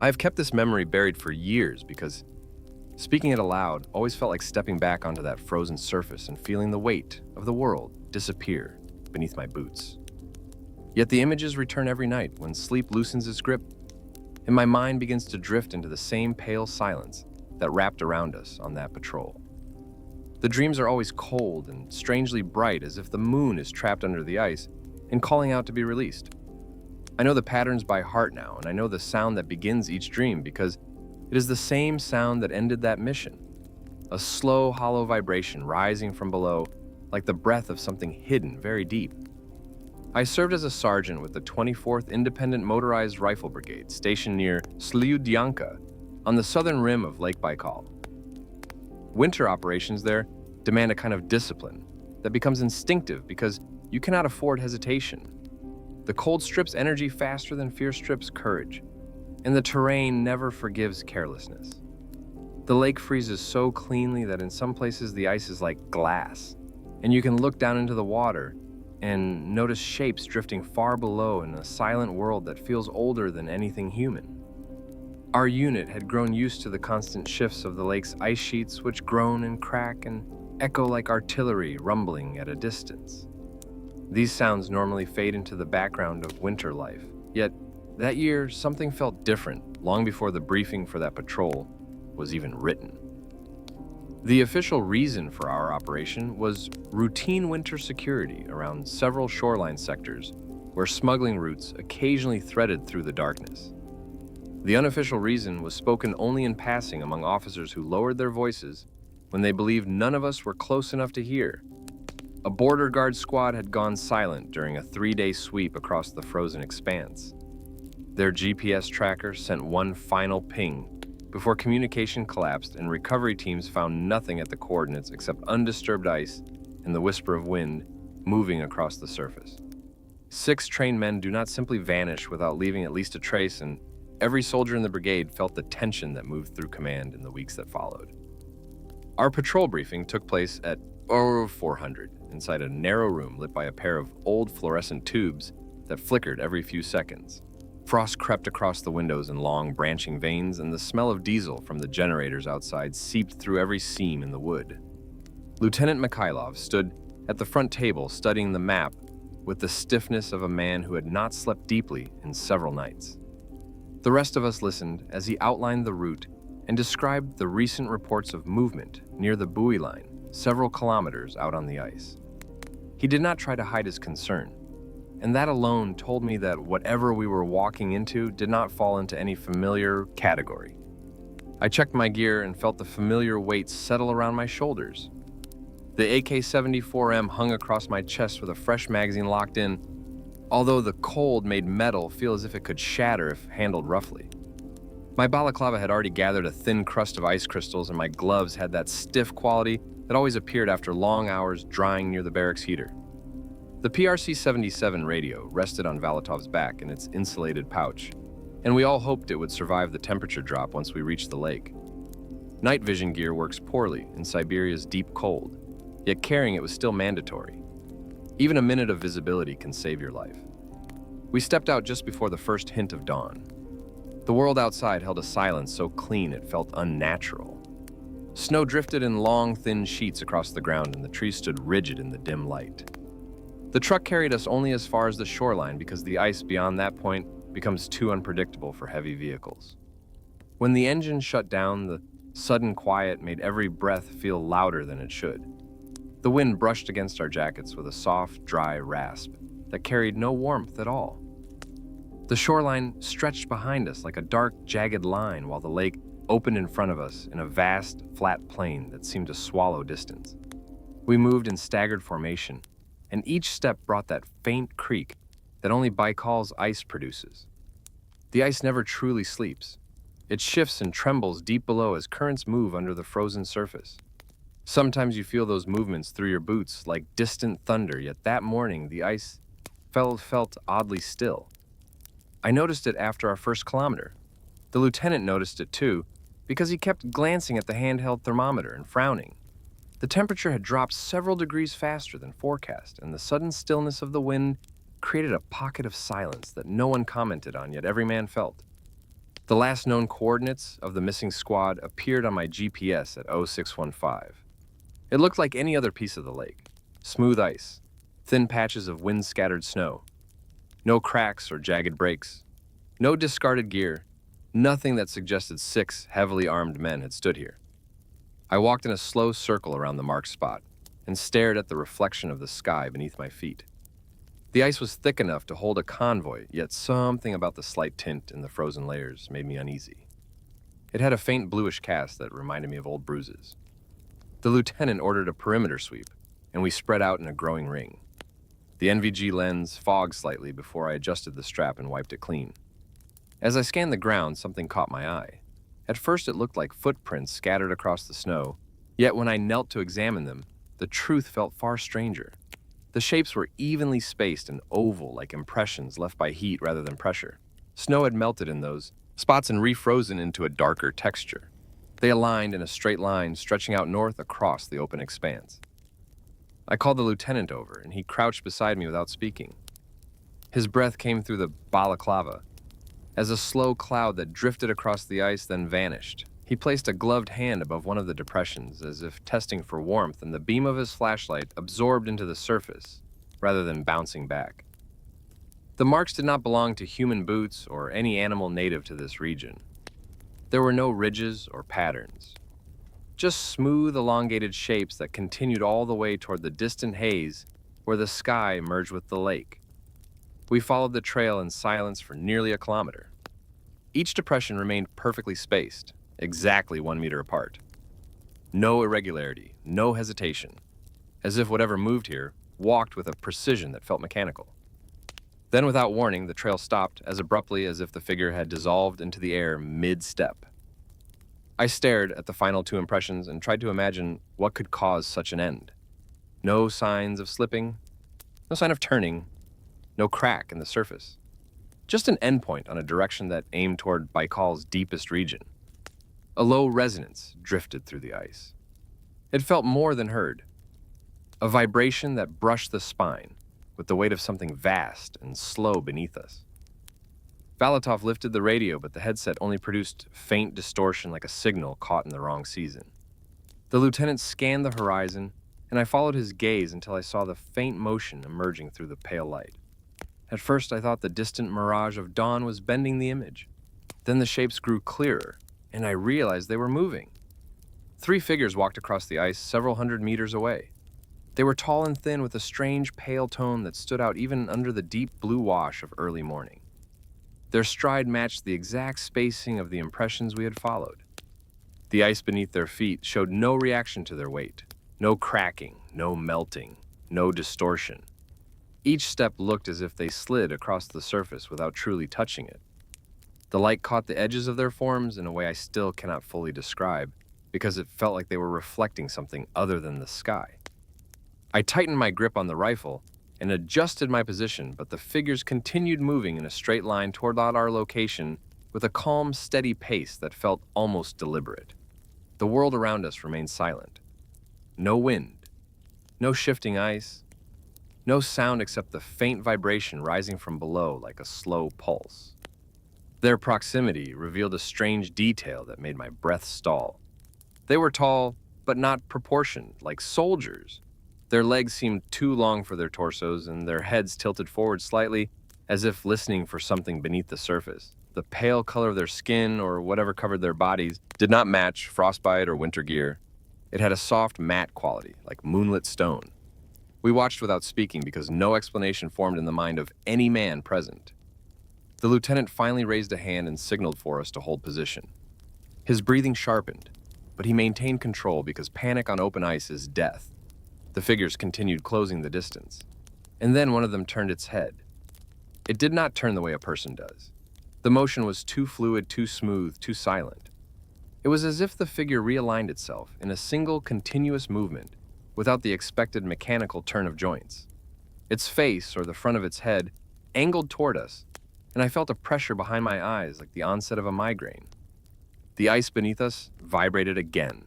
I have kept this memory buried for years because speaking it aloud always felt like stepping back onto that frozen surface and feeling the weight of the world disappear beneath my boots. Yet the images return every night when sleep loosens its grip and my mind begins to drift into the same pale silence that wrapped around us on that patrol. The dreams are always cold and strangely bright, as if the moon is trapped under the ice and calling out to be released. I know the patterns by heart now, and I know the sound that begins each dream because it is the same sound that ended that mission. A slow, hollow vibration rising from below, like the breath of something hidden very deep. I served as a sergeant with the 24th Independent Motorized Rifle Brigade, stationed near Slyudyanka on the southern rim of Lake Baikal. Winter operations there demand a kind of discipline that becomes instinctive because you cannot afford hesitation. The cold strips energy faster than fear strips courage, and the terrain never forgives carelessness. The lake freezes so cleanly that in some places the ice is like glass, and you can look down into the water and notice shapes drifting far below in a silent world that feels older than anything human. Our unit had grown used to the constant shifts of the lake's ice sheets, which groan and crack and echo like artillery rumbling at a distance. These sounds normally fade into the background of winter life, yet that year something felt different long before the briefing for that patrol was even written. The official reason for our operation was routine winter security around several shoreline sectors where smuggling routes occasionally threaded through the darkness. The unofficial reason was spoken only in passing among officers who lowered their voices when they believed none of us were close enough to hear. A border guard squad had gone silent during a 3-day sweep across the frozen expanse. Their GPS tracker sent one final ping before communication collapsed and recovery teams found nothing at the coordinates except undisturbed ice and the whisper of wind moving across the surface. 6 trained men do not simply vanish without leaving at least a trace, and every soldier in the brigade felt the tension that moved through command in the weeks that followed. Our patrol briefing took place at 400 inside a narrow room lit by a pair of old fluorescent tubes that flickered every few seconds. Frost crept across the windows in long, branching veins, and the smell of diesel from the generators outside seeped through every seam in the wood. Lieutenant Mikhailov stood at the front table studying the map with the stiffness of a man who had not slept deeply in several nights. The rest of us listened as he outlined the route and described the recent reports of movement near the buoy line, several kilometers out on the ice. He did not try to hide his concern, and that alone told me that whatever we were walking into did not fall into any familiar category. I checked my gear and felt the familiar weight settle around my shoulders. The AK-74M hung across my chest with a fresh magazine locked in, although the cold made metal feel as if it could shatter if handled roughly. My balaclava had already gathered a thin crust of ice crystals, and my gloves had that stiff quality that always appeared after long hours drying near the barracks heater. The PRC-77 radio rested on Valatov's back in its insulated pouch, and we all hoped it would survive the temperature drop once we reached the lake. Night vision gear works poorly in Siberia's deep cold, yet carrying it was still mandatory. Even a minute of visibility can save your life. We stepped out just before the first hint of dawn. The world outside held a silence so clean it felt unnatural. Snow drifted in long, thin sheets across the ground, and the trees stood rigid in the dim light. The truck carried us only as far as the shoreline because the ice beyond that point becomes too unpredictable for heavy vehicles. When the engine shut down, the sudden quiet made every breath feel louder than it should. The wind brushed against our jackets with a soft, dry rasp that carried no warmth at all. The shoreline stretched behind us like a dark, jagged line, while the lake opened in front of us in a vast, flat plain that seemed to swallow distance. We moved in staggered formation, and each step brought that faint creak that only Baikal's ice produces. The ice never truly sleeps. It shifts and trembles deep below as currents move under the frozen surface. Sometimes you feel those movements through your boots like distant thunder, yet that morning the ice felt oddly still. I noticed it after our first kilometer. The lieutenant noticed it too, because he kept glancing at the handheld thermometer and frowning. The temperature had dropped several degrees faster than forecast, and the sudden stillness of the wind created a pocket of silence that no one commented on, yet every man felt. The last known coordinates of the missing squad appeared on my GPS at 0615. It looked like any other piece of the lake. Smooth ice, thin patches of wind-scattered snow. No cracks or jagged breaks. No discarded gear. Nothing that suggested 6 heavily armed men had stood here. I walked in a slow circle around the marked spot and stared at the reflection of the sky beneath my feet. The ice was thick enough to hold a convoy, yet something about the slight tint in the frozen layers made me uneasy. It had a faint bluish cast that reminded me of old bruises. The lieutenant ordered a perimeter sweep, and we spread out in a growing ring. The NVG lens fogged slightly before I adjusted the strap and wiped it clean. As I scanned the ground, something caught my eye. At first, it looked like footprints scattered across the snow, yet when I knelt to examine them, the truth felt far stranger. The shapes were evenly spaced and oval, like impressions left by heat rather than pressure. Snow had melted in those spots and refrozen into a darker texture. They aligned in a straight line, stretching out north across the open expanse. I called the lieutenant over, and he crouched beside me without speaking. His breath came through the balaclava as a slow cloud that drifted across the ice, then vanished. He placed a gloved hand above one of the depressions, as if testing for warmth, and the beam of his flashlight absorbed into the surface, rather than bouncing back. The marks did not belong to human boots or any animal native to this region. There were no ridges or patterns, just smooth, elongated shapes that continued all the way toward the distant haze where the sky merged with the lake. We followed the trail in silence for nearly a kilometer. Each depression remained perfectly spaced, exactly 1 meter apart. No irregularity, no hesitation, as if whatever moved here walked with a precision that felt mechanical. Then, without warning, the trail stopped as abruptly as if the figure had dissolved into the air mid-step. I stared at the final 2 impressions and tried to imagine what could cause such an end. No signs of slipping, no sign of turning, no crack in the surface. Just an endpoint on a direction that aimed toward Baikal's deepest region. A low resonance drifted through the ice. It felt more than heard. A vibration that brushed the spine, with the weight of something vast and slow beneath us. Valatov lifted the radio, but the headset only produced faint distortion like a signal caught in the wrong season. The lieutenant scanned the horizon, and I followed his gaze until I saw the faint motion emerging through the pale light. At first, I thought the distant mirage of dawn was bending the image. Then the shapes grew clearer, and I realized they were moving. 3 figures walked across the ice several hundred meters away. They were tall and thin with a strange pale tone that stood out even under the deep blue wash of early morning. Their stride matched the exact spacing of the impressions we had followed. The ice beneath their feet showed no reaction to their weight, no cracking, no melting, no distortion. Each step looked as if they slid across the surface without truly touching it. The light caught the edges of their forms in a way I still cannot fully describe, because it felt like they were reflecting something other than the sky. I tightened my grip on the rifle and adjusted my position, but the figures continued moving in a straight line toward our location with a calm, steady pace that felt almost deliberate. The world around us remained silent. No wind, no shifting ice, no sound except the faint vibration rising from below like a slow pulse. Their proximity revealed a strange detail that made my breath stall. They were tall, but not proportioned, like soldiers. Their legs seemed too long for their torsos, and their heads tilted forward slightly, as if listening for something beneath the surface. The pale color of their skin, or whatever covered their bodies, did not match frostbite or winter gear. It had a soft, matte quality, like moonlit stone. We watched without speaking because no explanation formed in the mind of any man present. The lieutenant finally raised a hand and signaled for us to hold position. His breathing sharpened, but he maintained control because panic on open ice is death. The figures continued closing the distance, and then one of them turned its head. It did not turn the way a person does. The motion was too fluid, too smooth, too silent. It was as if the figure realigned itself in a single continuous movement without the expected mechanical turn of joints. Its face, or the front of its head, angled toward us, and I felt a pressure behind my eyes like the onset of a migraine. The ice beneath us vibrated again,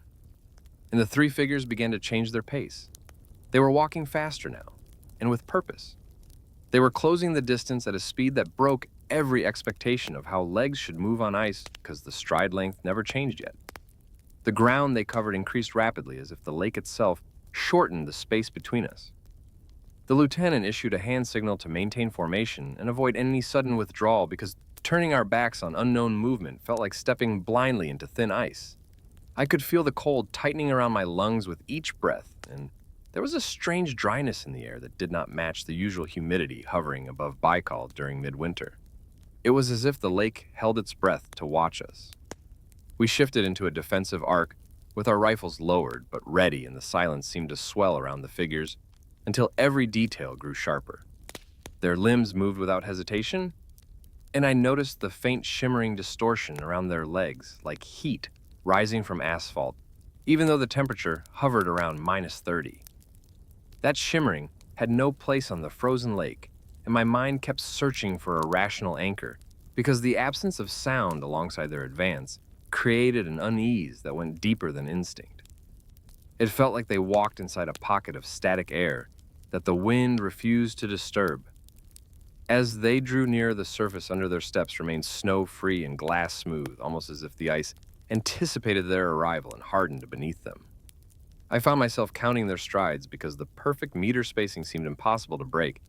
and the 3 figures began to change their pace. They were walking faster now, and with purpose. They were closing the distance at a speed that broke every expectation of how legs should move on ice because the stride length never changed yet. The ground they covered increased rapidly as if the lake itself shortened the space between us. The lieutenant issued a hand signal to maintain formation and avoid any sudden withdrawal because turning our backs on unknown movement felt like stepping blindly into thin ice. I could feel the cold tightening around my lungs with each breath, and there was a strange dryness in the air that did not match the usual humidity hovering above Baikal during midwinter. It was as if the lake held its breath to watch us. We shifted into a defensive arc with our rifles lowered but ready, and the silence seemed to swell around the figures until every detail grew sharper. Their limbs moved without hesitation, and I noticed the faint shimmering distortion around their legs, like heat rising from asphalt, even though the temperature hovered around -30. That shimmering had no place on the frozen lake, and my mind kept searching for a rational anchor, because the absence of sound alongside their advance created an unease that went deeper than instinct. It felt like they walked inside a pocket of static air that the wind refused to disturb. As they drew near, the surface under their steps remained snow-free and glass-smooth, almost as if the ice anticipated their arrival and hardened beneath them. I found myself counting their strides because the perfect meter spacing seemed impossible to break,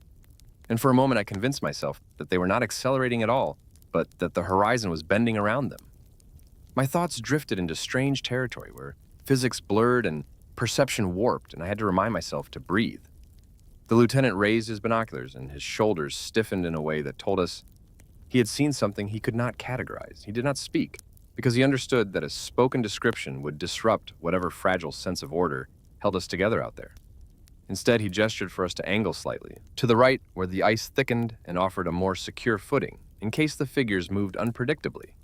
and for a moment I convinced myself that they were not accelerating at all, but that the horizon was bending around them. My thoughts drifted into strange territory where physics blurred and perception warped, and I had to remind myself to breathe. The lieutenant raised his binoculars, and his shoulders stiffened in a way that told us he had seen something he could not categorize. He did not speak, because he understood that a spoken description would disrupt whatever fragile sense of order held us together out there. Instead, he gestured for us to angle slightly, to the right where the ice thickened and offered a more secure footing, in case the figures moved unpredictably.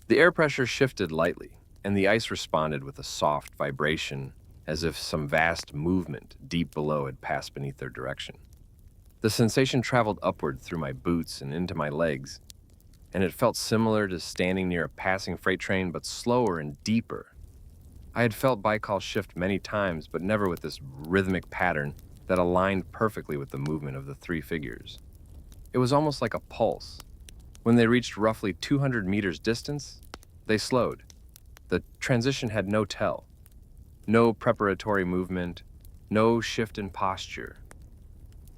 The air pressure shifted lightly, and the ice responded with a soft vibration, as if some vast movement deep below had passed beneath their direction. The sensation traveled upward through my boots and into my legs, and it felt similar to standing near a passing freight train, but slower and deeper. I had felt Baikal shift many times, but never with this rhythmic pattern that aligned perfectly with the movement of the three figures. It was almost like a pulse. When they reached roughly 200 meters distance, they slowed. The transition had no tell. No preparatory movement, no shift in posture.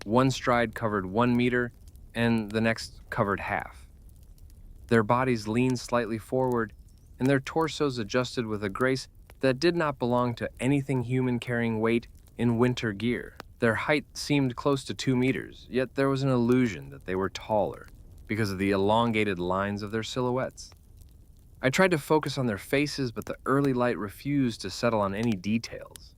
One stride covered 1 meter, and the next covered half. Their bodies leaned slightly forward, and their torsos adjusted with a grace that did not belong to anything human carrying weight in winter gear. Their height seemed close to 2 meters, yet there was an illusion that they were taller because of the elongated lines of their silhouettes. I tried to focus on their faces, but the early light refused to settle on any details.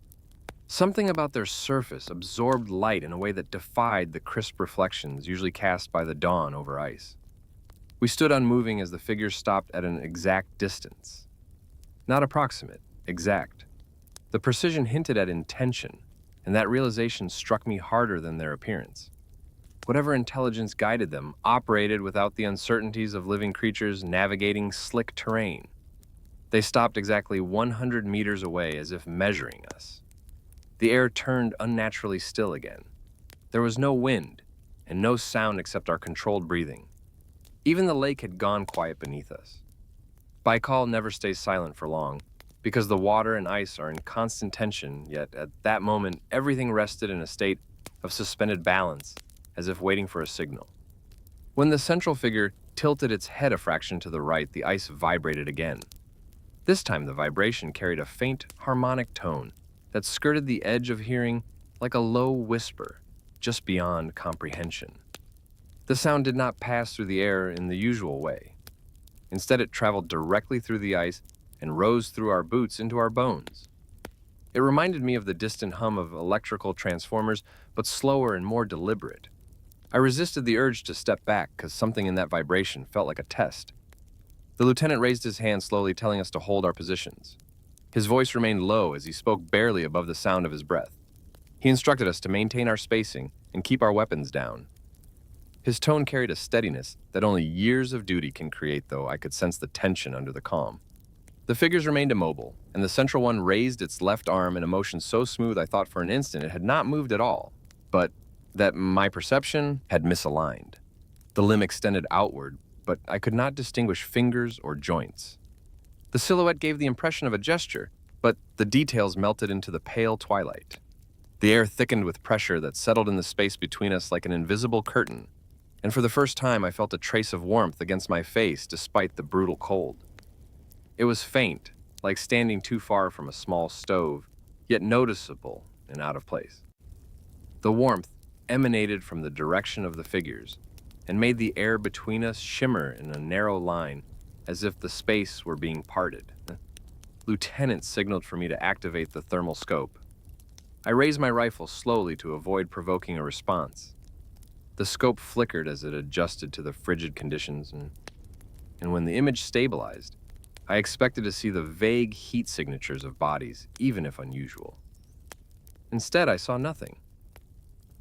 Something about their surface absorbed light in a way that defied the crisp reflections usually cast by the dawn over ice. We stood unmoving as the figures stopped at an exact distance. Not approximate, exact. The precision hinted at intention, and that realization struck me harder than their appearance. Whatever intelligence guided them operated without the uncertainties of living creatures navigating slick terrain. They stopped exactly 100 meters away, as if measuring us. The air turned unnaturally still again. There was no wind, and no sound except our controlled breathing. Even the lake had gone quiet beneath us. Baikal never stays silent for long, because the water and ice are in constant tension, yet at that moment everything rested in a state of suspended balance, as if waiting for a signal. When the central figure tilted its head a fraction to the right, the ice vibrated again. This time the vibration carried a faint harmonic tone that skirted the edge of hearing like a low whisper, just beyond comprehension. The sound did not pass through the air in the usual way. Instead, it traveled directly through the ice and rose through our boots into our bones. It reminded me of the distant hum of electrical transformers, but slower and more deliberate. I resisted the urge to step back because something in that vibration felt like a test. The lieutenant raised his hand slowly, telling us to hold our positions. His voice remained low as he spoke barely above the sound of his breath. He instructed us to maintain our spacing and keep our weapons down. His tone carried a steadiness that only years of duty can create, though I could sense the tension under the calm. The figures remained immobile, and the central one raised its left arm in a motion so smooth I thought for an instant it had not moved at all, but that my perception had misaligned. The limb extended outward, but I could not distinguish fingers or joints. The silhouette gave the impression of a gesture, but the details melted into the pale twilight. The air thickened with pressure that settled in the space between us like an invisible curtain, and for the first time I felt a trace of warmth against my face despite the brutal cold. It was faint, like standing too far from a small stove, yet noticeable and out of place. The warmth emanated from the direction of the figures and made the air between us shimmer in a narrow line as if the space were being parted. The lieutenant signaled for me to activate the thermal scope. I raised my rifle slowly to avoid provoking a response. The scope flickered as it adjusted to the frigid conditions, and when the image stabilized, I expected to see the vague heat signatures of bodies, even if unusual. Instead, I saw nothing.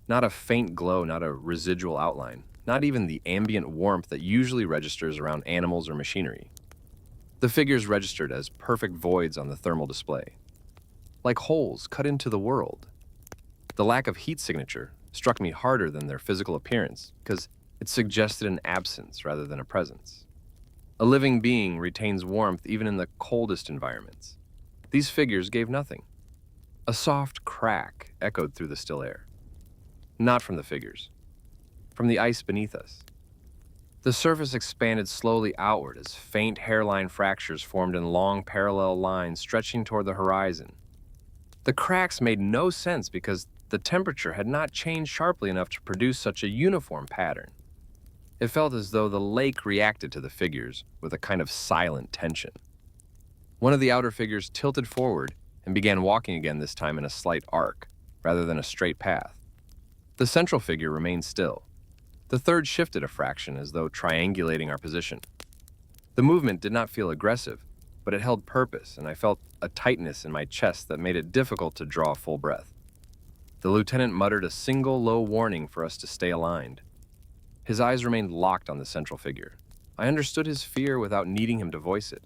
Not a faint glow, not a residual outline, not even the ambient warmth that usually registers around animals or machinery. The figures registered as perfect voids on the thermal display, like holes cut into the world. The lack of heat signature struck me harder than their physical appearance because it suggested an absence rather than a presence. A living being retains warmth even in the coldest environments. These figures gave nothing. A soft crack echoed through the still air. Not from the figures, from the ice beneath us. The surface expanded slowly outward as faint hairline fractures formed in long parallel lines stretching toward the horizon. The cracks made no sense because the temperature had not changed sharply enough to produce such a uniform pattern. It felt as though the lake reacted to the figures with a kind of silent tension. One of the outer figures tilted forward and began walking again, this time in a slight arc, rather than a straight path. The central figure remained still. The third shifted a fraction as though triangulating our position. The movement did not feel aggressive, but it held purpose, and I felt a tightness in my chest that made it difficult to draw a full breath. The lieutenant muttered a single low warning for us to stay aligned. His eyes remained locked on the central figure. I understood his fear without needing him to voice it.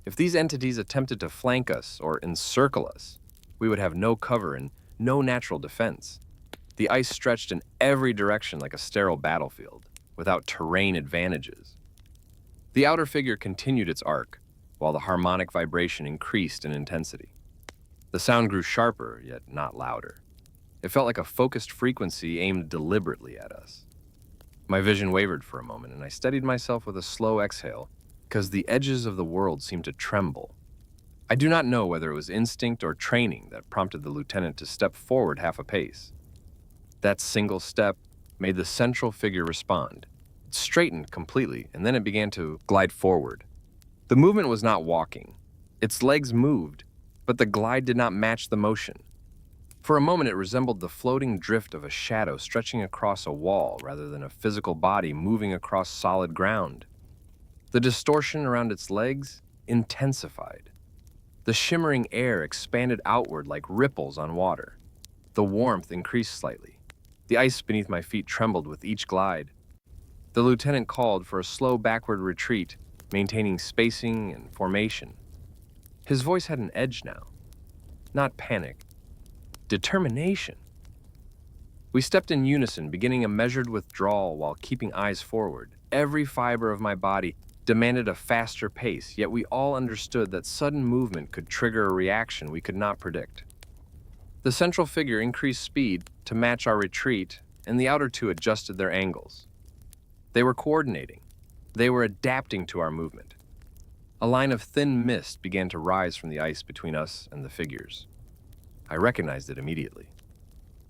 If these entities attempted to flank us or encircle us, we would have no cover and no natural defense. The ice stretched in every direction like a sterile battlefield, without terrain advantages. The outer figure continued its arc, while the harmonic vibration increased in intensity. The sound grew sharper, yet not louder. It felt like a focused frequency aimed deliberately at us. My vision wavered for a moment, and I steadied myself with a slow exhale, because the edges of the world seemed to tremble. I do not know whether it was instinct or training that prompted the lieutenant to step forward half a pace. That single step made the central figure respond. It straightened completely, and then it began to glide forward. The movement was not walking. Its legs moved, but the glide did not match the motion. For a moment, it resembled the floating drift of a shadow stretching across a wall rather than a physical body moving across solid ground. The distortion around its legs intensified. The shimmering air expanded outward like ripples on water. The warmth increased slightly. The ice beneath my feet trembled with each glide. The lieutenant called for a slow backward retreat, maintaining spacing and formation. His voice had an edge now. Not panic. Determination. We stepped in unison, beginning a measured withdrawal while keeping eyes forward. Every fiber of my body demanded a faster pace, yet we all understood that sudden movement could trigger a reaction we could not predict. The central figure increased speed to match our retreat, and the outer two adjusted their angles. They were coordinating. They were adapting to our movement. A line of thin mist began to rise from the ice between us and the figures. I recognized it immediately.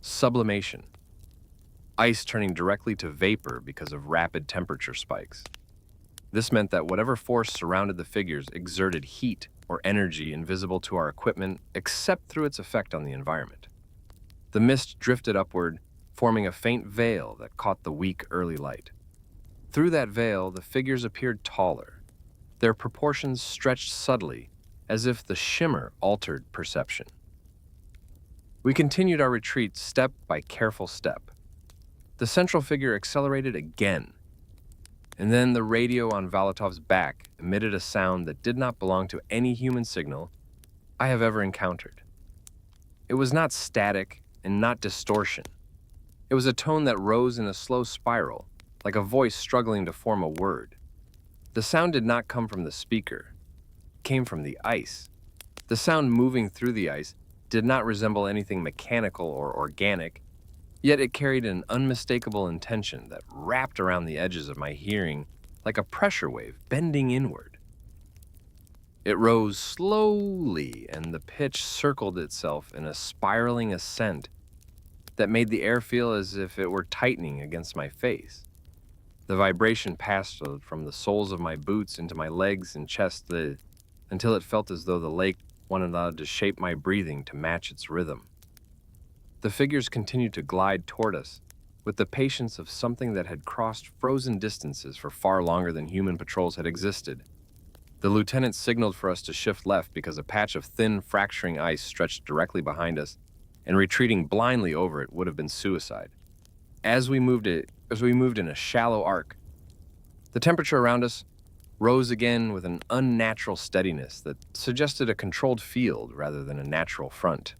Sublimation. Ice turning directly to vapor because of rapid temperature spikes. This meant that whatever force surrounded the figures exerted heat or energy invisible to our equipment except through its effect on the environment. The mist drifted upward, forming a faint veil that caught the weak early light. Through that veil, the figures appeared taller. Their proportions stretched subtly, as if the shimmer altered perception. We continued our retreat step by careful step. The central figure accelerated again, and then the radio on Valatov's back emitted a sound that did not belong to any human signal I have ever encountered. It was not static and not distortion. It was a tone that rose in a slow spiral, like a voice struggling to form a word. The sound did not come from the speaker. It came from the ice. The sound moving through the ice did not resemble anything mechanical or organic, yet it carried an unmistakable intention that wrapped around the edges of my hearing like a pressure wave bending inward. It rose slowly, and the pitch circled itself in a spiraling ascent that made the air feel as if it were tightening against my face. The vibration passed from the soles of my boots into my legs and chest until it felt as though the lake wanted to shape my breathing to match its rhythm. The figures continued to glide toward us with the patience of something that had crossed frozen distances for far longer than human patrols had existed. The lieutenant signaled for us to shift left because a patch of thin, fracturing ice stretched directly behind us, and retreating blindly over it would have been suicide. As we moved in a shallow arc, the temperature around us rose again with an unnatural steadiness that suggested a controlled field rather than a natural front.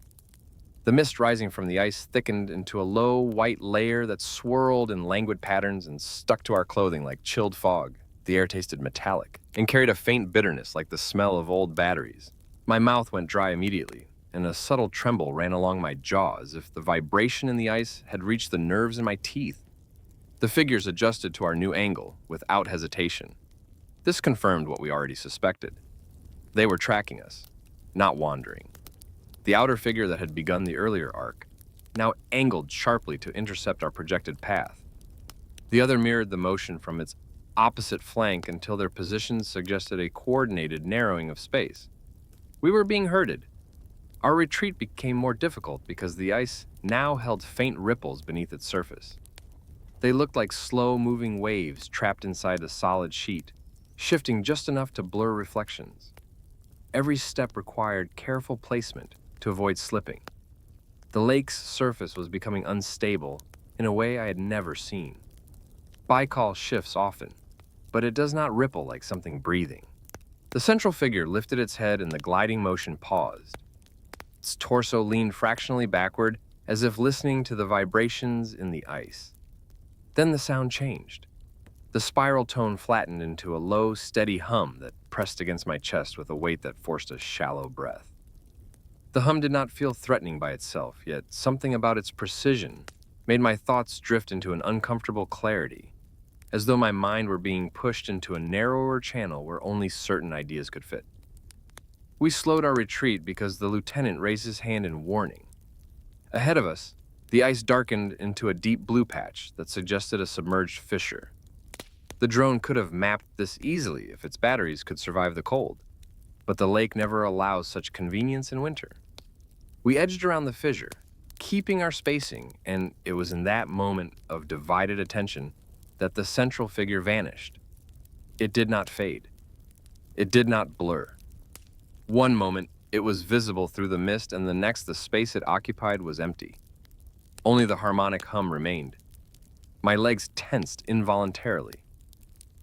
The mist rising from the ice thickened into a low, white layer that swirled in languid patterns and stuck to our clothing like chilled fog. The air tasted metallic and carried a faint bitterness like the smell of old batteries. My mouth went dry immediately, and a subtle tremble ran along my jaw as if the vibration in the ice had reached the nerves in my teeth. The figures adjusted to our new angle without hesitation. This confirmed what we already suspected. They were tracking us, not wandering. The outer figure that had begun the earlier arc now angled sharply to intercept our projected path. The other mirrored the motion from its opposite flank until their positions suggested a coordinated narrowing of space. We were being herded. Our retreat became more difficult because the ice now held faint ripples beneath its surface. They looked like slow-moving waves trapped inside a solid sheet, shifting just enough to blur reflections. Every step required careful placement to avoid slipping. The lake's surface was becoming unstable in a way I had never seen. Baikal shifts often, but it does not ripple like something breathing. The central figure lifted its head and the gliding motion paused. Its torso leaned fractionally backward as if listening to the vibrations in the ice. Then the sound changed. The spiral tone flattened into a low, steady hum that pressed against my chest with a weight that forced a shallow breath. The hum did not feel threatening by itself, yet something about its precision made my thoughts drift into an uncomfortable clarity, as though my mind were being pushed into a narrower channel where only certain ideas could fit. We slowed our retreat because the lieutenant raised his hand in warning. Ahead of us, the ice darkened into a deep blue patch that suggested a submerged fissure. The drone could have mapped this easily if its batteries could survive the cold, but the lake never allows such convenience in winter. We edged around the fissure, keeping our spacing, and it was in that moment of divided attention that the central figure vanished. It did not fade. It did not blur. One moment, it was visible through the mist, and the next, the space it occupied was empty. Only the harmonic hum remained. My legs tensed involuntarily.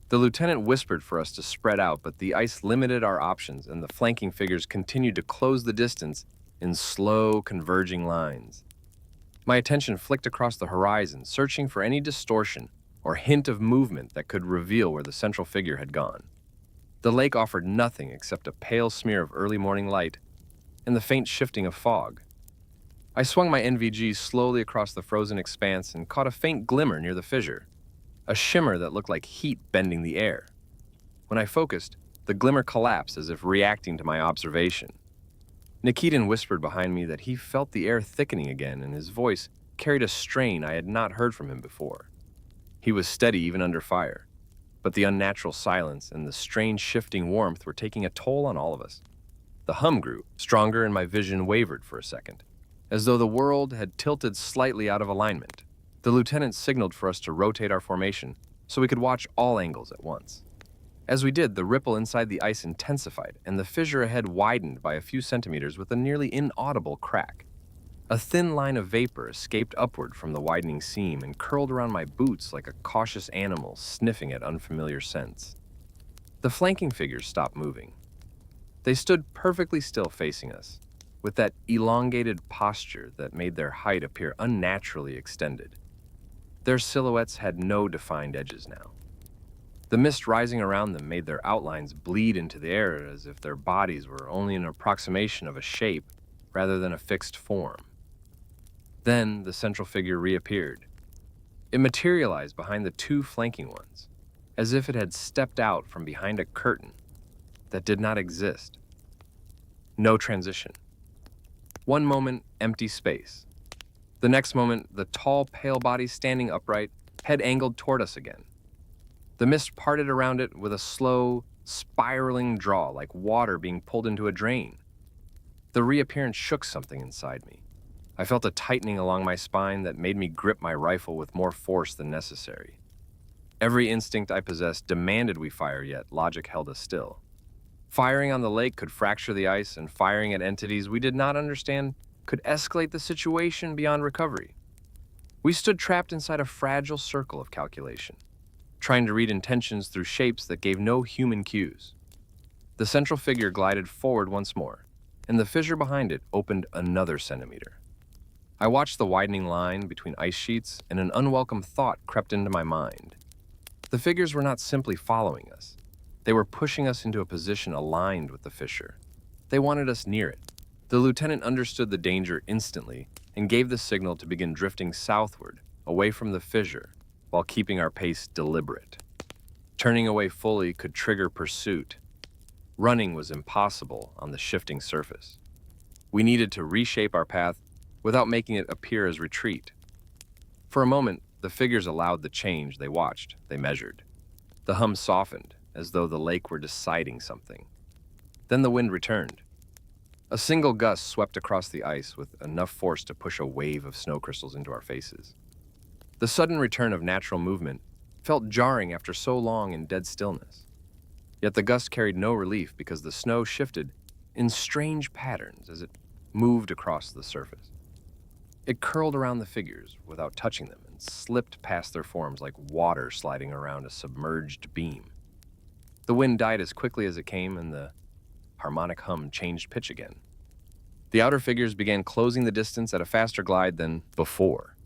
The lieutenant whispered for us to spread out, but the ice limited our options, and the flanking figures continued to close the distance in slow, converging lines. My attention flicked across the horizon, searching for any distortion or hint of movement that could reveal where the central figure had gone. The lake offered nothing except a pale smear of early morning light and the faint shifting of fog. I swung my NVG slowly across the frozen expanse and caught a faint glimmer near the fissure, a shimmer that looked like heat bending the air. When I focused, the glimmer collapsed as if reacting to my observation. Nikitin whispered behind me that he felt the air thickening again, and his voice carried a strain I had not heard from him before. He was steady even under fire, but the unnatural silence and the strange shifting warmth were taking a toll on all of us. The hum grew stronger and my vision wavered for a second, as though the world had tilted slightly out of alignment. The lieutenant signaled for us to rotate our formation so we could watch all angles at once. As we did, the ripple inside the ice intensified, and the fissure ahead widened by a few centimeters with a nearly inaudible crack. A thin line of vapor escaped upward from the widening seam and curled around my boots like a cautious animal sniffing at unfamiliar scents. The flanking figures stopped moving. They stood perfectly still facing us, with that elongated posture that made their height appear unnaturally extended. Their silhouettes had no defined edges now. The mist rising around them made their outlines bleed into the air as if their bodies were only an approximation of a shape rather than a fixed form. Then the central figure reappeared. It materialized behind the two flanking ones, as if it had stepped out from behind a curtain that did not exist. No transition. One moment, empty space. The next moment, the tall, pale body standing upright, head angled toward us again. The mist parted around it with a slow, spiraling draw like water being pulled into a drain. The reappearance shook something inside me. I felt a tightening along my spine that made me grip my rifle with more force than necessary. Every instinct I possessed demanded we fire, yet logic held us still. Firing on the lake could fracture the ice, and firing at entities we did not understand could escalate the situation beyond recovery. We stood trapped inside a fragile circle of calculation, trying to read intentions through shapes that gave no human cues. The central figure glided forward once more, and the fissure behind it opened another centimeter. I watched the widening line between ice sheets, and an unwelcome thought crept into my mind. The figures were not simply following us. They were pushing us into a position aligned with the fissure. They wanted us near it. The lieutenant understood the danger instantly and gave the signal to begin drifting southward, away from the fissure, while keeping our pace deliberate. Turning away fully could trigger pursuit. Running was impossible on the shifting surface. We needed to reshape our path without making it appear as retreat. For a moment, the figures allowed the change. They watched, they measured. The hum softened, as though the lake were deciding something. Then the wind returned. A single gust swept across the ice with enough force to push a wave of snow crystals into our faces. The sudden return of natural movement felt jarring after so long in dead stillness. Yet the gust carried no relief because the snow shifted in strange patterns as it moved across the surface. It curled around the figures without touching them and slipped past their forms like water sliding around a submerged beam. The wind died as quickly as it came, and the harmonic hum changed pitch again. The outer figures began closing the distance at a faster glide than before.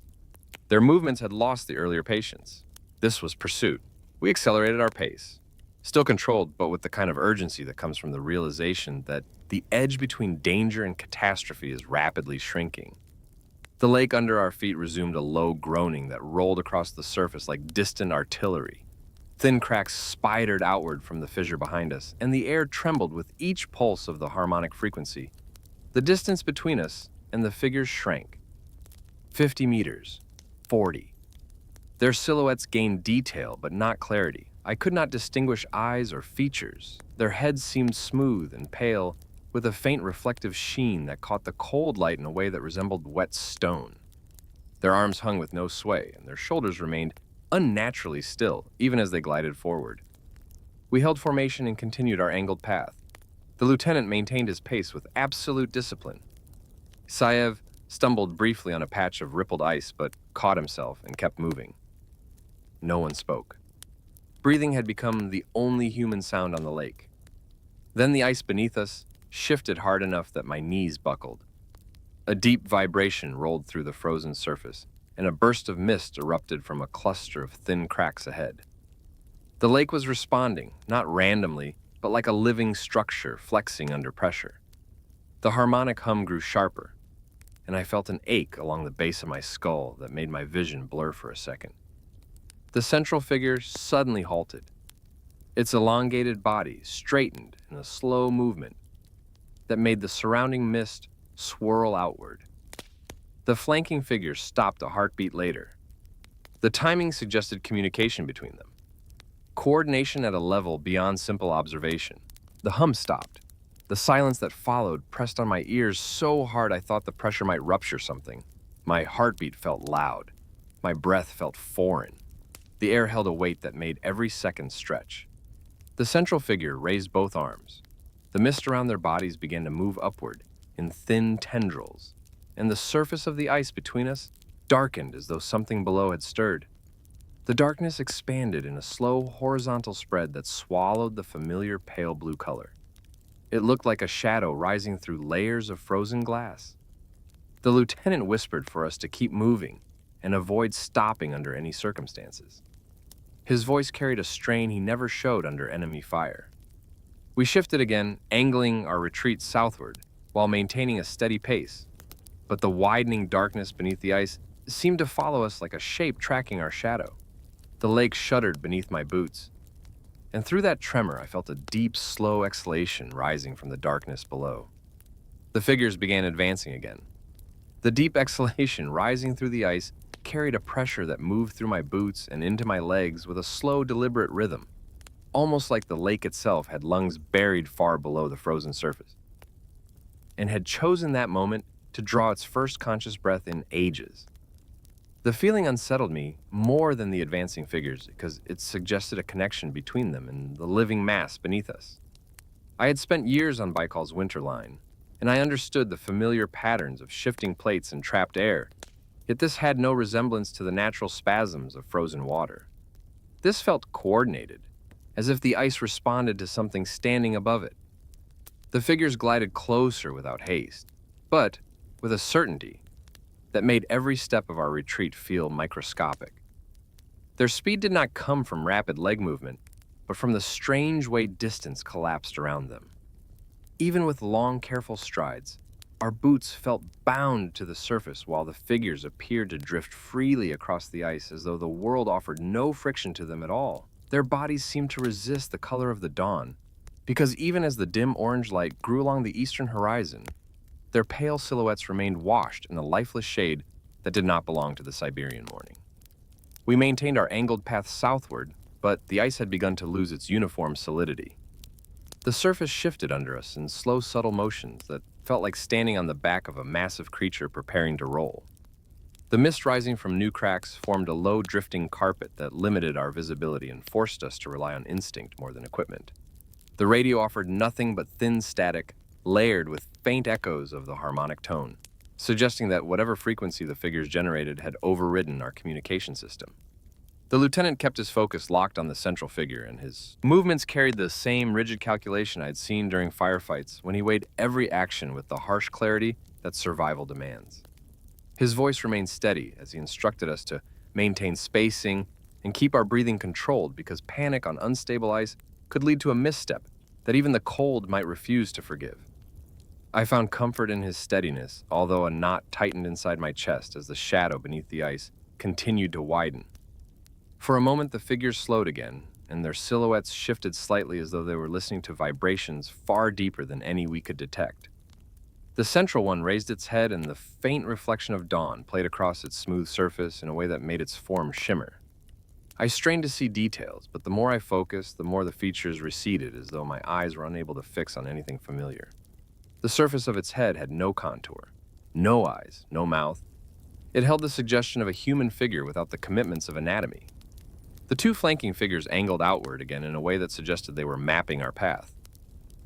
Their movements had lost the earlier patience. This was pursuit. We accelerated our pace, still controlled, but with the kind of urgency that comes from the realization that the edge between danger and catastrophe is rapidly shrinking. The lake under our feet resumed a low groaning that rolled across the surface like distant artillery. Thin cracks spidered outward from the fissure behind us, and the air trembled with each pulse of the harmonic frequency. The distance between us and the figures shrank. 50 meters, 40. Their silhouettes gained detail, but not clarity. I could not distinguish eyes or features. Their heads seemed smooth and pale, with a faint reflective sheen that caught the cold light in a way that resembled wet stone. Their arms hung with no sway, and their shoulders remained unnaturally still, even as they glided forward. We held formation and continued our angled path. The lieutenant maintained his pace with absolute discipline. Saev stumbled briefly on a patch of rippled ice, but caught himself and kept moving. No one spoke. Breathing had become the only human sound on the lake. Then the ice beneath us shifted hard enough that my knees buckled. A deep vibration rolled through the frozen surface, and a burst of mist erupted from a cluster of thin cracks ahead. The lake was responding, not randomly, but like a living structure flexing under pressure. The harmonic hum grew sharper, and I felt an ache along the base of my skull that made my vision blur for a second. The central figure suddenly halted. Its elongated body straightened in a slow movement that made the surrounding mist swirl outward. The flanking figures stopped a heartbeat later. The timing suggested communication between them. Coordination at a level beyond simple observation. The hum stopped. The silence that followed pressed on my ears so hard I thought the pressure might rupture something. My heartbeat felt loud. My breath felt foreign. The air held a weight that made every second stretch. The central figure raised both arms. The mist around their bodies began to move upward in thin tendrils, and the surface of the ice between us darkened as though something below had stirred. The darkness expanded in a slow horizontal spread that swallowed the familiar pale blue color. It looked like a shadow rising through layers of frozen glass. The lieutenant whispered for us to keep moving, and avoid stopping under any circumstances. His voice carried a strain he never showed under enemy fire. We shifted again, angling our retreat southward while maintaining a steady pace, but the widening darkness beneath the ice seemed to follow us like a shape tracking our shadow. The lake shuddered beneath my boots, and through that tremor I felt a deep, slow exhalation rising from the darkness below. The figures began advancing again. The deep exhalation rising through the ice carried a pressure that moved through my boots and into my legs with a slow, deliberate rhythm, almost like the lake itself had lungs buried far below the frozen surface, and had chosen that moment to draw its first conscious breath in ages. The feeling unsettled me more than the advancing figures because it suggested a connection between them and the living mass beneath us. I had spent years on Baikal's winter line, and I understood the familiar patterns of shifting plates and trapped air, yet this had no resemblance to the natural spasms of frozen water. This felt coordinated, as if the ice responded to something standing above it. The figures glided closer without haste, but with a certainty that made every step of our retreat feel microscopic. Their speed did not come from rapid leg movement, but from the strange way distance collapsed around them. Even with long, careful strides, our boots felt bound to the surface while the figures appeared to drift freely across the ice as though the world offered no friction to them at all. Their bodies seemed to resist the color of the dawn, because even as the dim orange light grew along the eastern horizon, their pale silhouettes remained washed in a lifeless shade that did not belong to the Siberian morning. We maintained our angled path southward, but the ice had begun to lose its uniform solidity. The surface shifted under us in slow, subtle motions that felt like standing on the back of a massive creature preparing to roll. The mist rising from new cracks formed a low, drifting carpet that limited our visibility and forced us to rely on instinct more than equipment. The radio offered nothing but thin static, layered with faint echoes of the harmonic tone, suggesting that whatever frequency the figures generated had overridden our communication system. The lieutenant kept his focus locked on the central figure, and his movements carried the same rigid calculation I had seen during firefights when he weighed every action with the harsh clarity that survival demands. His voice remained steady as he instructed us to maintain spacing and keep our breathing controlled because panic on unstable ice could lead to a misstep that even the cold might refuse to forgive. I found comfort in his steadiness, although a knot tightened inside my chest as the shadow beneath the ice continued to widen. For a moment, the figures slowed again, and their silhouettes shifted slightly as though they were listening to vibrations far deeper than any we could detect. The central one raised its head, and the faint reflection of dawn played across its smooth surface in a way that made its form shimmer. I strained to see details, but the more I focused, the more the features receded as though my eyes were unable to fix on anything familiar. The surface of its head had no contour, no eyes, no mouth. It held the suggestion of a human figure without the commitments of anatomy. The two flanking figures angled outward again in a way that suggested they were mapping our path.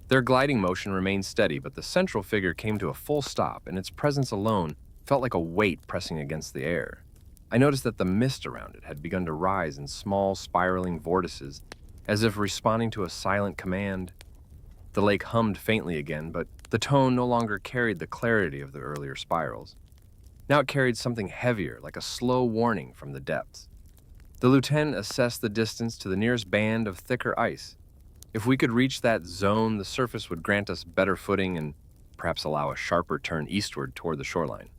Their gliding motion remained steady, but the central figure came to a full stop, and its presence alone felt like a weight pressing against the air. I noticed that the mist around it had begun to rise in small, spiraling vortices, as if responding to a silent command. The lake hummed faintly again, but the tone no longer carried the clarity of the earlier spirals. Now it carried something heavier, like a slow warning from the depths. The lieutenant assessed the distance to the nearest band of thicker ice. If we could reach that zone, the surface would grant us better footing and perhaps allow a sharper turn eastward toward the shoreline.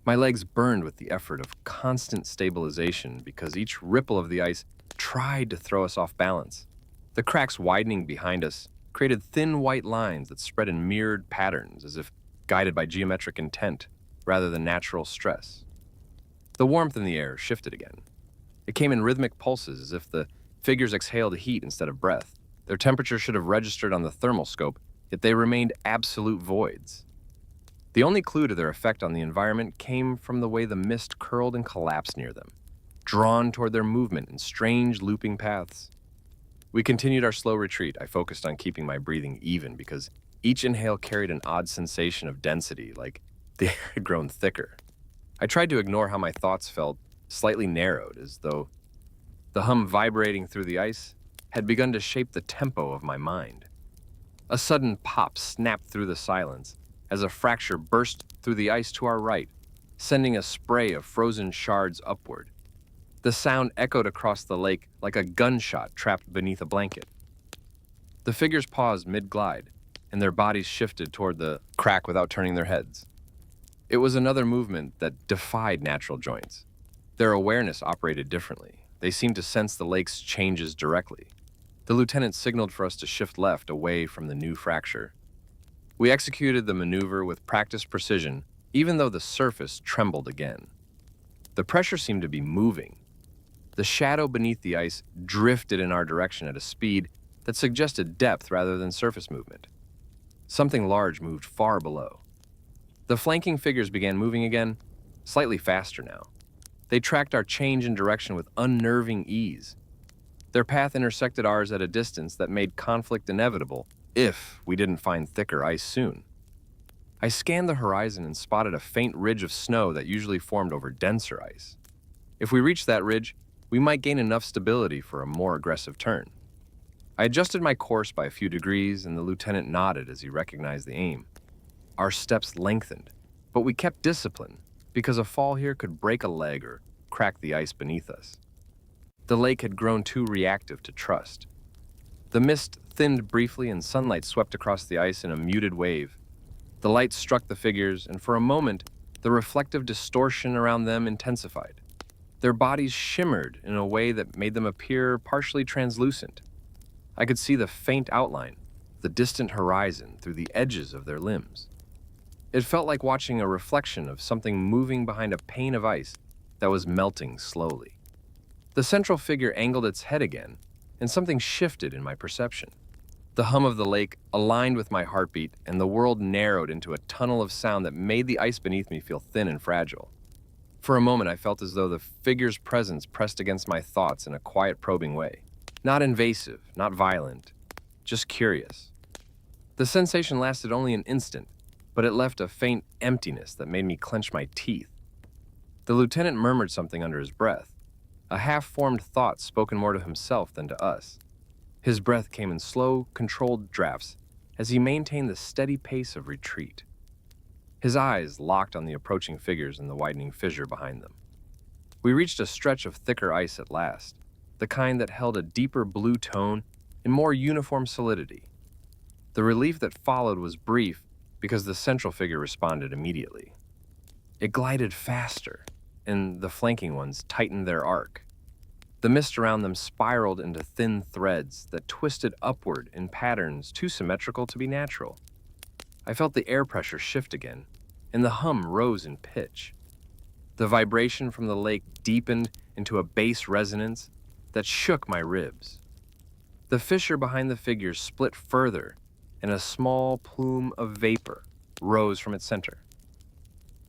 My legs burned with the effort of constant stabilization because each ripple of the ice tried to throw us off balance. The cracks widening behind us created thin white lines that spread in mirrored patterns as if guided by geometric intent rather than natural stress. The warmth in the air shifted again. It came in rhythmic pulses as if the figures exhaled heat instead of breath. Their temperature should have registered on the thermal scope, yet they remained absolute voids. The only clue to their effect on the environment came from the way the mist curled and collapsed near them, drawn toward their movement in strange looping paths. We continued our slow retreat. I focused on keeping my breathing even because each inhale carried an odd sensation of density, like the air had grown thicker. I tried to ignore how my thoughts felt slightly narrowed, as though the hum vibrating through the ice had begun to shape the tempo of my mind. A sudden pop snapped through the silence as a fracture burst through the ice to our right, sending a spray of frozen shards upward. The sound echoed across the lake like a gunshot trapped beneath a blanket. The figures paused mid-glide, and their bodies shifted toward the crack without turning their heads. It was another movement that defied natural joints. Their awareness operated differently. They seemed to sense the lake's changes directly. The lieutenant signaled for us to shift left away from the new fracture. We executed the maneuver with practiced precision, even though the surface trembled again. The pressure seemed to be moving. The shadow beneath the ice drifted in our direction at a speed that suggested depth rather than surface movement. Something large moved far below. The flanking figures began moving again, slightly faster now. They tracked our change in direction with unnerving ease. Their path intersected ours at a distance that made conflict inevitable if we didn't find thicker ice soon. I scanned the horizon and spotted a faint ridge of snow that usually formed over denser ice. If we reached that ridge, we might gain enough stability for a more aggressive turn. I adjusted my course by a few degrees, and the lieutenant nodded as he recognized the aim. Our steps lengthened, but we kept discipline because a fall here could break a leg or crack the ice beneath us. The lake had grown too reactive to trust. The mist thinned briefly and sunlight swept across the ice in a muted wave. The light struck the figures, and for a moment, the reflective distortion around them intensified. Their bodies shimmered in a way that made them appear partially translucent. I could see the faint outline, the distant horizon through the edges of their limbs. It felt like watching a reflection of something moving behind a pane of ice that was melting slowly. The central figure angled its head again, and something shifted in my perception. The hum of the lake aligned with my heartbeat, and the world narrowed into a tunnel of sound that made the ice beneath me feel thin and fragile. For a moment, I felt as though the figure's presence pressed against my thoughts in a quiet, probing way. Not invasive, not violent, just curious. The sensation lasted only an instant, but it left a faint emptiness that made me clench my teeth. The lieutenant murmured something under his breath, a half-formed thought spoken more to himself than to us. His breath came in slow, controlled drafts as he maintained the steady pace of retreat. His eyes locked on the approaching figures in the widening fissure behind them. We reached a stretch of thicker ice at last, the kind that held a deeper blue tone and more uniform solidity. The relief that followed was brief because the central figure responded immediately. It glided faster, and the flanking ones tightened their arc. The mist around them spiraled into thin threads that twisted upward in patterns too symmetrical to be natural. I felt the air pressure shift again, and the hum rose in pitch. The vibration from the lake deepened into a bass resonance that shook my ribs. The fissure behind the figures split further, and a small plume of vapor rose from its center.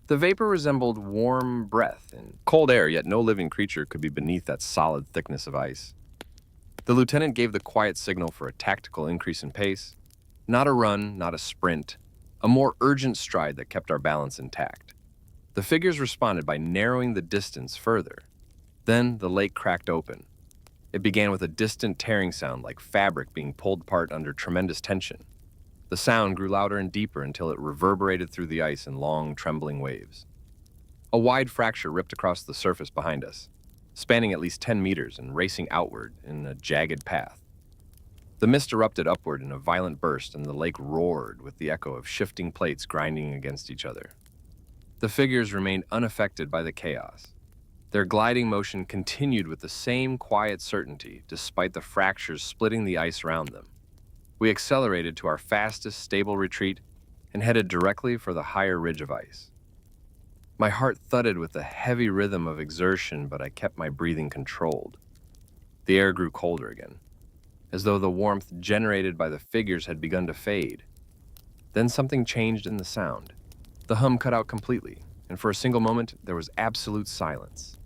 The vapor resembled warm breath and cold air, yet no living creature could be beneath that solid thickness of ice. The lieutenant gave the quiet signal for a tactical increase in pace. Not a run, not a sprint, a more urgent stride that kept our balance intact. The figures responded by narrowing the distance further. Then the lake cracked open. It began with a distant tearing sound like fabric being pulled apart under tremendous tension. The sound grew louder and deeper until it reverberated through the ice in long, trembling waves. A wide fracture ripped across the surface behind us, spanning at least 10 meters and racing outward in a jagged path. The mist erupted upward in a violent burst, and the lake roared with the echo of shifting plates grinding against each other. The figures remained unaffected by the chaos. Their gliding motion continued with the same quiet certainty, despite the fractures splitting the ice around them. We accelerated to our fastest stable retreat and headed directly for the higher ridge of ice. My heart thudded with the heavy rhythm of exertion, but I kept my breathing controlled. The air grew colder again, as though the warmth generated by the figures had begun to fade. Then something changed in the sound. The hum cut out completely, and for a single moment, there was absolute silence.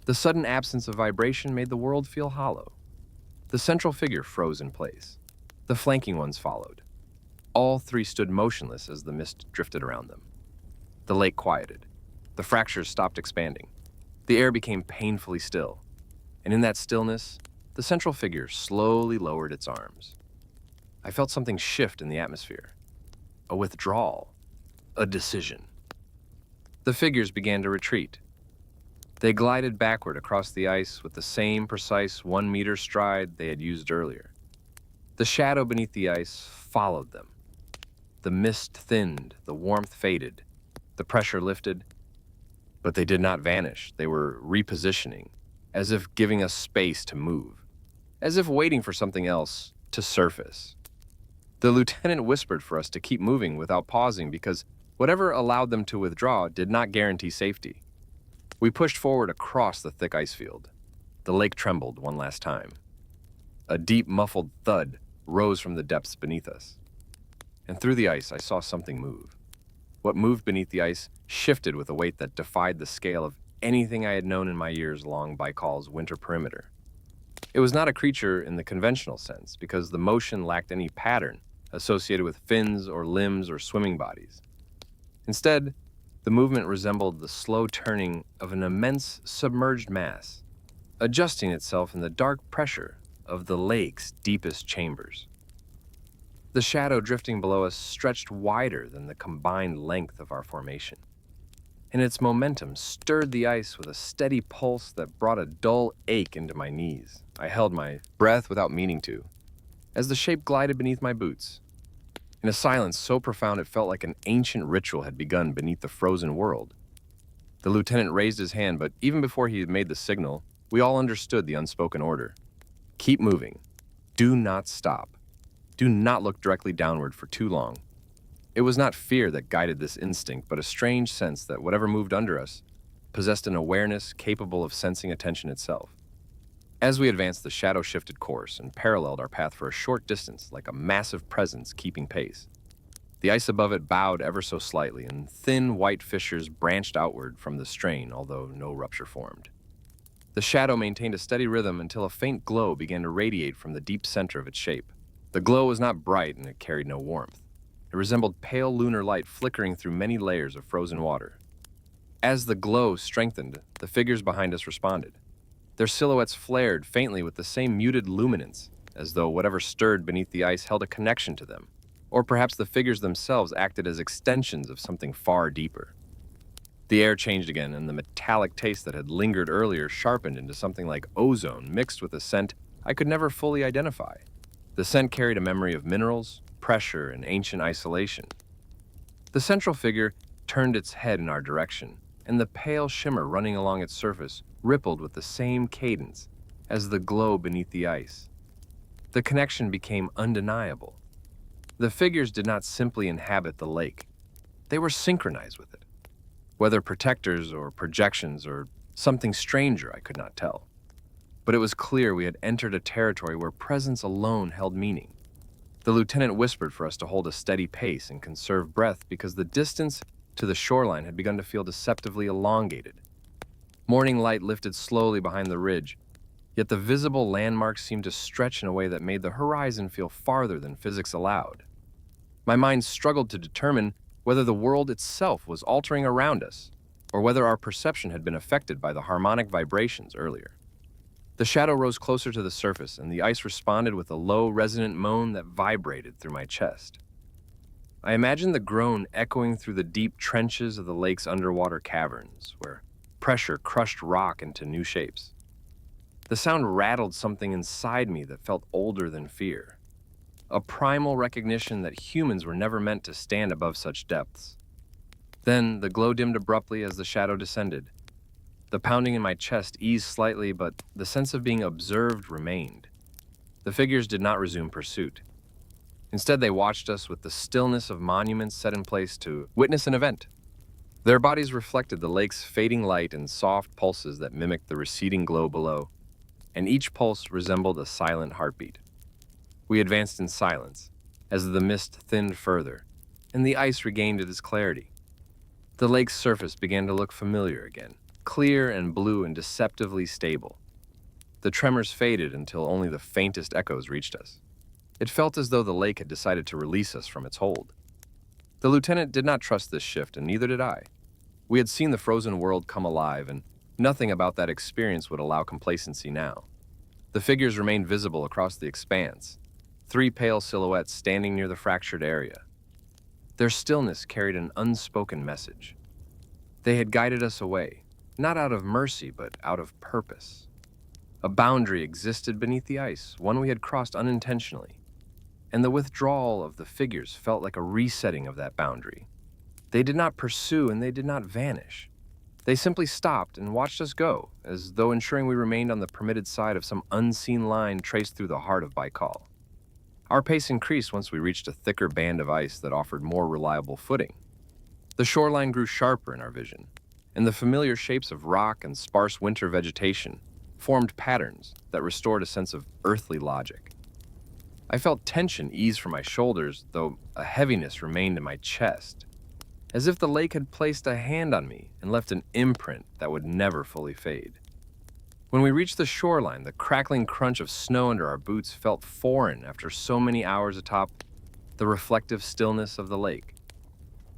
The sudden absence of vibration made the world feel hollow. The central figure froze in place. The flanking ones followed. All three stood motionless as the mist drifted around them. The lake quieted. The fractures stopped expanding. The air became painfully still, and in that stillness, the central figure slowly lowered its arms. I felt something shift in the atmosphere. A withdrawal. A decision. The figures began to retreat. They glided backward across the ice with the same precise 1-meter stride they had used earlier. The shadow beneath the ice followed them. The mist thinned, the warmth faded, the pressure lifted, but they did not vanish. They were repositioning, as if giving us space to move, as if waiting for something else to surface. The lieutenant whispered for us to keep moving without pausing because whatever allowed them to withdraw did not guarantee safety. We pushed forward across the thick ice field. The lake trembled one last time. A deep, muffled thud rose from the depths beneath us. And through the ice, I saw something move. What moved beneath the ice shifted with a weight that defied the scale of anything I had known in my years along Baikal's winter perimeter. It was not a creature in the conventional sense, because the motion lacked any pattern associated with fins or limbs or swimming bodies. Instead, the movement resembled the slow turning of an immense submerged mass, adjusting itself in the dark pressure of the lake's deepest chambers. The shadow drifting below us stretched wider than the combined length of our formation, and its momentum stirred the ice with a steady pulse that brought a dull ache into my knees. I held my breath without meaning to, as the shape glided beneath my boots. In a silence so profound it felt like an ancient ritual had begun beneath the frozen world. The lieutenant raised his hand, but even before he had made the signal, we all understood the unspoken order. Keep moving. Do not stop. Do not look directly downward for too long. It was not fear that guided this instinct, but a strange sense that whatever moved under us possessed an awareness capable of sensing attention itself. As we advanced, the shadow shifted course and paralleled our path for a short distance, like a massive presence keeping pace. The ice above it bowed ever so slightly, and thin white fissures branched outward from the strain, although no rupture formed. The shadow maintained a steady rhythm until a faint glow began to radiate from the deep center of its shape. The glow was not bright and it carried no warmth. It resembled pale lunar light flickering through many layers of frozen water. As the glow strengthened, the figures behind us responded. Their silhouettes flared faintly with the same muted luminance, as though whatever stirred beneath the ice held a connection to them, or perhaps the figures themselves acted as extensions of something far deeper. The air changed again, and the metallic taste that had lingered earlier sharpened into something like ozone mixed with a scent I could never fully identify. The scent carried a memory of minerals, pressure, and ancient isolation. The central figure turned its head in our direction, and the pale shimmer running along its surface rippled with the same cadence as the glow beneath the ice. The connection became undeniable. The figures did not simply inhabit the lake. They were synchronized with it. Whether protectors or projections or something stranger, I could not tell. But it was clear we had entered a territory where presence alone held meaning. The lieutenant whispered for us to hold a steady pace and conserve breath because the distance to the shoreline had begun to feel deceptively elongated. Morning light lifted slowly behind the ridge, yet the visible landmarks seemed to stretch in a way that made the horizon feel farther than physics allowed. My mind struggled to determine whether the world itself was altering around us, or whether our perception had been affected by the harmonic vibrations earlier. The shadow rose closer to the surface, and the ice responded with a low, resonant moan that vibrated through my chest. I imagined the groan echoing through the deep trenches of the lake's underwater caverns, where pressure crushed rock into new shapes. The sound rattled something inside me that felt older than fear, a primal recognition that humans were never meant to stand above such depths. Then the glow dimmed abruptly as the shadow descended. The pounding in my chest eased slightly, but the sense of being observed remained. The figures did not resume pursuit. Instead, they watched us with the stillness of monuments set in place to witness an event. Their bodies reflected the lake's fading light in soft pulses that mimicked the receding glow below, and each pulse resembled a silent heartbeat. We advanced in silence, as the mist thinned further, and the ice regained its clarity. The lake's surface began to look familiar again, clear and blue and deceptively stable. The tremors faded until only the faintest echoes reached us. It felt as though the lake had decided to release us from its hold. The lieutenant did not trust this shift, and neither did I. We had seen the frozen world come alive, and nothing about that experience would allow complacency now. The figures remained visible across the expanse, 3 pale silhouettes standing near the fractured area. Their stillness carried an unspoken message. They had guided us away, not out of mercy, but out of purpose. A boundary existed beneath the ice, one we had crossed unintentionally, and the withdrawal of the figures felt like a resetting of that boundary. They did not pursue and they did not vanish. They simply stopped and watched us go, as though ensuring we remained on the permitted side of some unseen line traced through the heart of Baikal. Our pace increased once we reached a thicker band of ice that offered more reliable footing. The shoreline grew sharper in our vision, and the familiar shapes of rock and sparse winter vegetation formed patterns that restored a sense of earthly logic. I felt tension ease from my shoulders, though a heaviness remained in my chest, as if the lake had placed a hand on me and left an imprint that would never fully fade. When we reached the shoreline, the crackling crunch of snow under our boots felt foreign after so many hours atop the reflective stillness of the lake.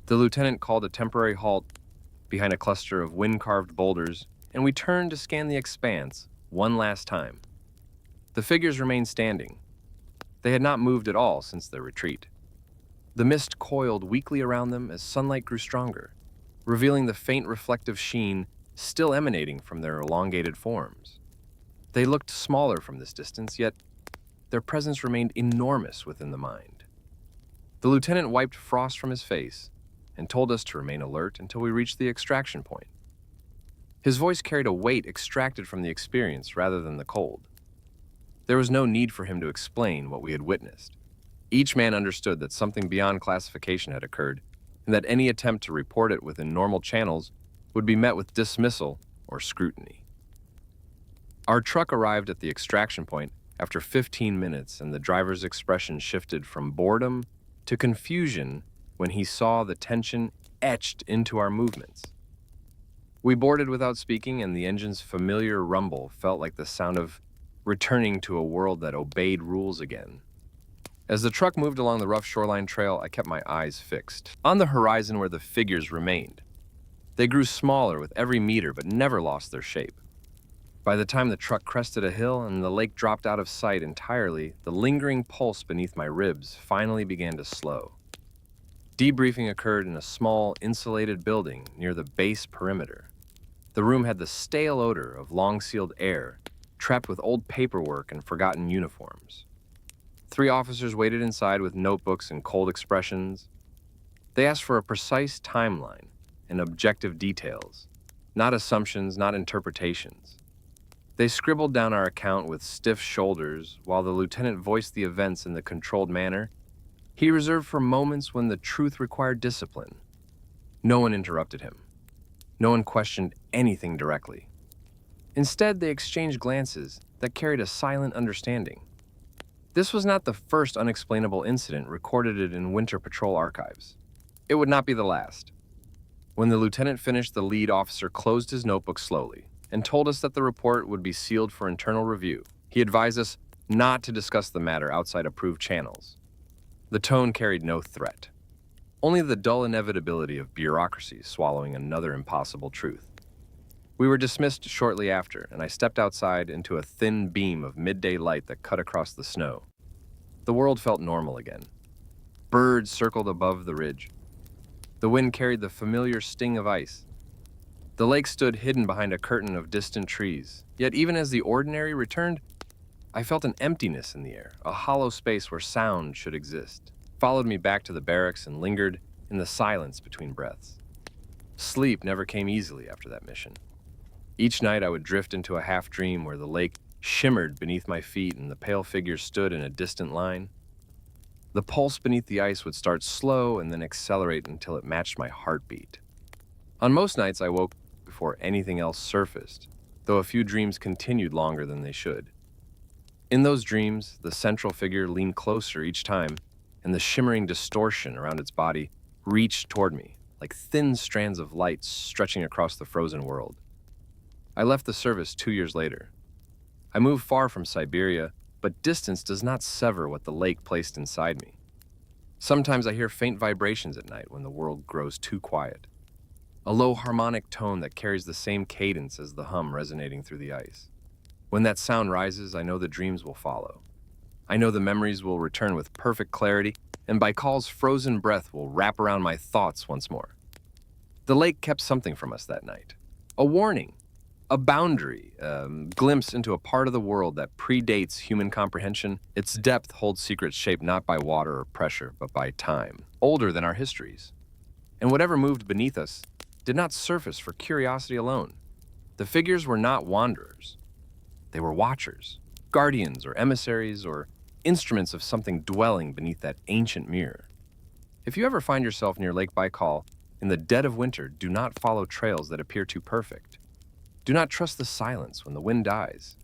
The lieutenant called a temporary halt behind a cluster of wind-carved boulders, and we turned to scan the expanse one last time. The figures remained standing. They had not moved at all since their retreat. The mist coiled weakly around them as sunlight grew stronger, revealing the faint reflective sheen still emanating from their elongated forms. They looked smaller from this distance, yet their presence remained enormous within the mind. The lieutenant wiped frost from his face and told us to remain alert until we reached the extraction point. His voice carried a weight extracted from the experience rather than the cold. There was no need for him to explain what we had witnessed. Each man understood that something beyond classification had occurred, and that any attempt to report it within normal channels would be met with dismissal or scrutiny. Our truck arrived at the extraction point after 15 minutes, and the driver's expression shifted from boredom to confusion when he saw the tension etched into our movements. We boarded without speaking, and the engine's familiar rumble felt like the sound of returning to a world that obeyed rules again. As the truck moved along the rough shoreline trail, I kept my eyes fixed on the horizon where the figures remained. They grew smaller with every meter, but never lost their shape. By the time the truck crested a hill and the lake dropped out of sight entirely, the lingering pulse beneath my ribs finally began to slow. Debriefing occurred in a small, insulated building near the base perimeter. The room had the stale odor of long-sealed air, trapped with old paperwork and forgotten uniforms. 3 officers waited inside with notebooks and cold expressions. They asked for a precise timeline and objective details, not assumptions, not interpretations. They scribbled down our account with stiff shoulders, while the lieutenant voiced the events in the controlled manner he reserved for moments when the truth required discipline. No one interrupted him. No one questioned anything directly. Instead, they exchanged glances that carried a silent understanding. This was not the first unexplainable incident recorded in Winter Patrol archives. It would not be the last. When the lieutenant finished, the lead officer closed his notebook slowly and told us that the report would be sealed for internal review. He advised us not to discuss the matter outside approved channels. The tone carried no threat, only the dull inevitability of bureaucracy swallowing another impossible truth. We were dismissed shortly after, and I stepped outside into a thin beam of midday light that cut across the snow. The world felt normal again. Birds circled above the ridge. The wind carried the familiar sting of ice. The lake stood hidden behind a curtain of distant trees, yet even as the ordinary returned, I felt an emptiness in the air, a hollow space where sound should exist. It followed me back to the barracks and lingered in the silence between breaths. Sleep never came easily after that mission. Each night I would drift into a half-dream where the lake shimmered beneath my feet and the pale figures stood in a distant line. The pulse beneath the ice would start slow and then accelerate until it matched my heartbeat. On most nights I woke before anything else surfaced, though a few dreams continued longer than they should. In those dreams, the central figure leaned closer each time, and the shimmering distortion around its body reached toward me, like thin strands of light stretching across the frozen world. I left the service 2 years later. I moved far from Siberia, but distance does not sever what the lake placed inside me. Sometimes I hear faint vibrations at night when the world grows too quiet. A low harmonic tone that carries the same cadence as the hum resonating through the ice. When that sound rises, I know the dreams will follow. I know the memories will return with perfect clarity, and Baikal's frozen breath will wrap around my thoughts once more. The lake kept something from us that night. A warning, a boundary, a glimpse into a part of the world that predates human comprehension. Its depth holds secrets shaped not by water or pressure, but by time, older than our histories. And whatever moved beneath us did not surface for curiosity alone. The figures were not wanderers. They were watchers, guardians or emissaries or instruments of something dwelling beneath that ancient mirror. If you ever find yourself near Lake Baikal in the dead of winter, do not follow trails that appear too perfect. Do not trust the silence when the wind dies.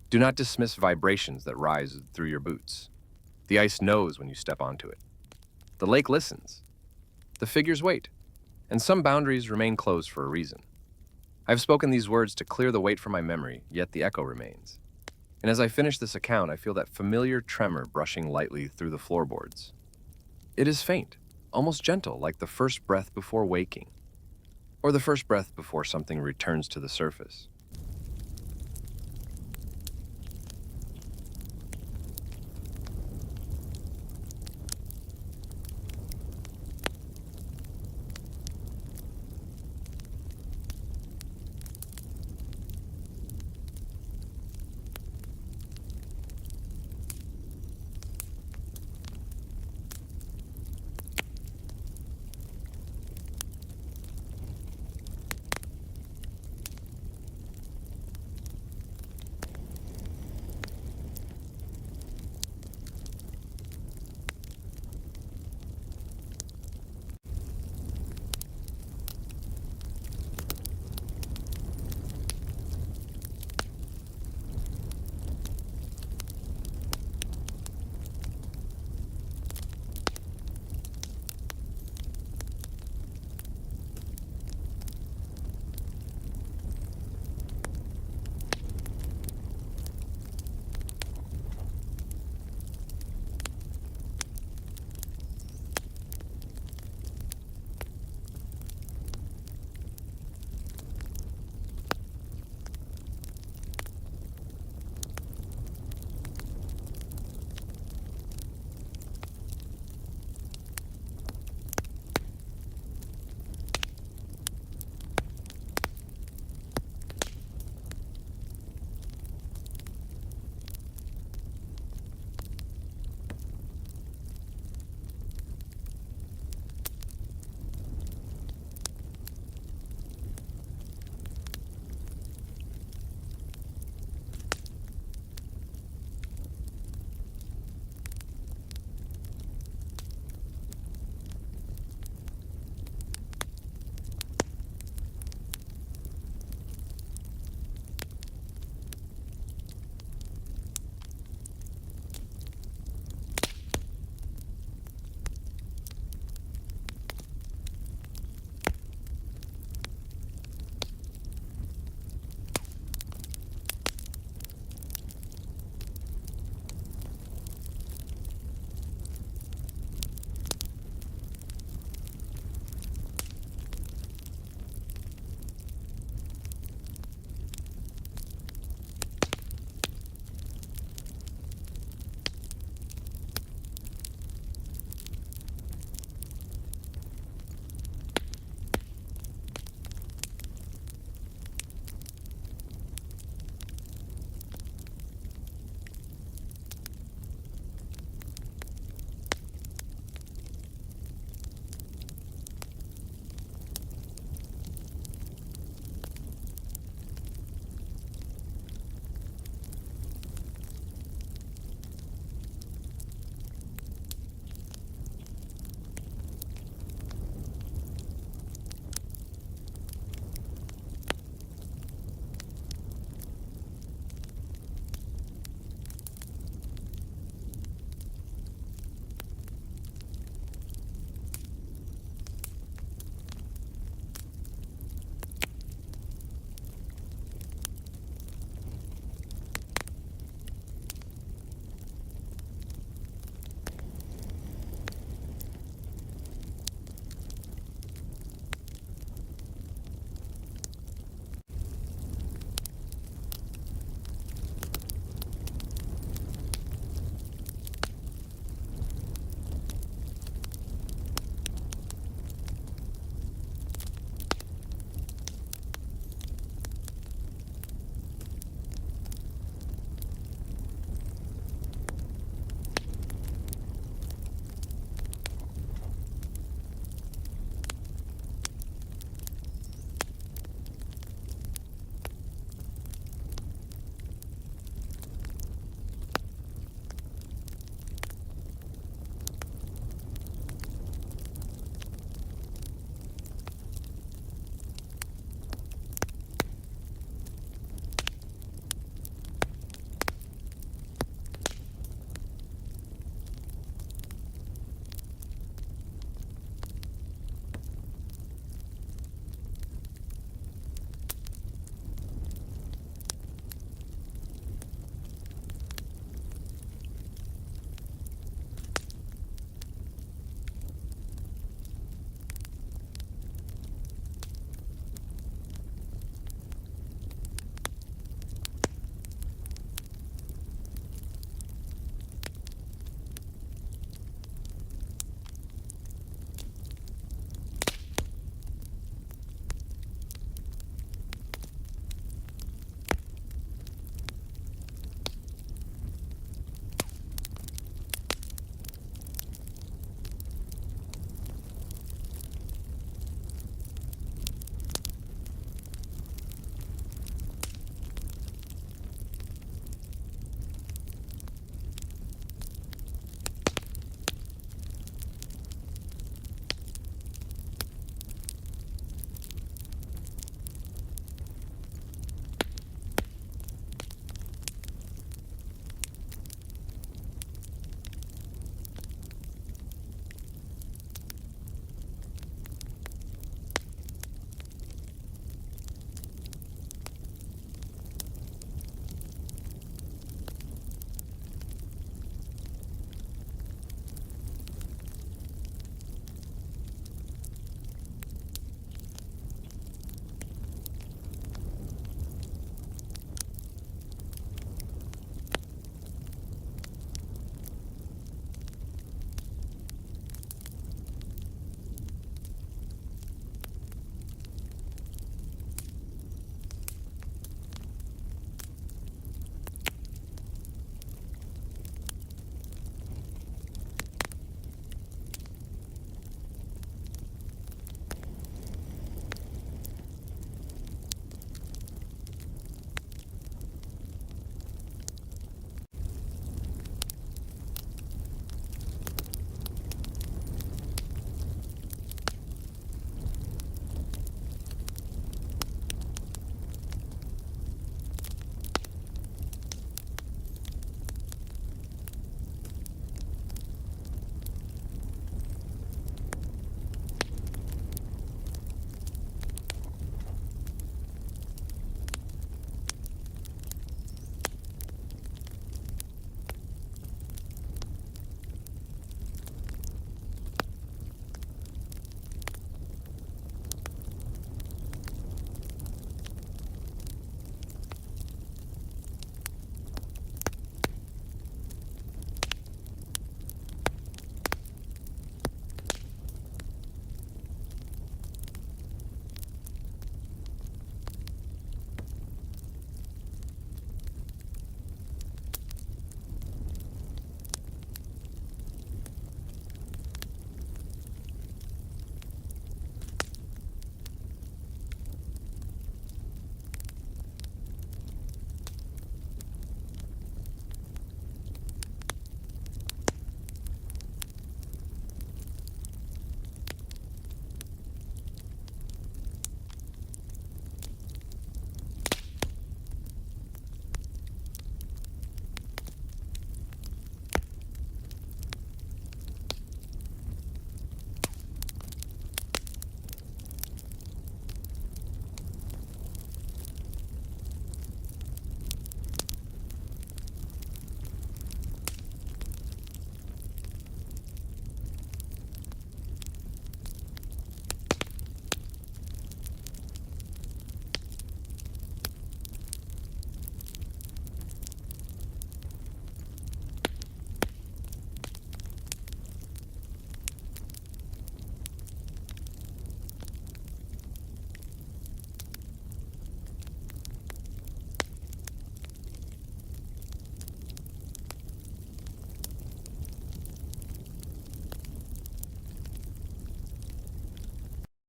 Do not dismiss vibrations that rise through your boots. The ice knows when you step onto it. The lake listens. The figures wait, and some boundaries remain closed for a reason. I have spoken these words to clear the weight from my memory, yet the echo remains. And as I finish this account, I feel that familiar tremor brushing lightly through the floorboards. It is faint, almost gentle, like the first breath before waking, or the first breath before something returns to the surface.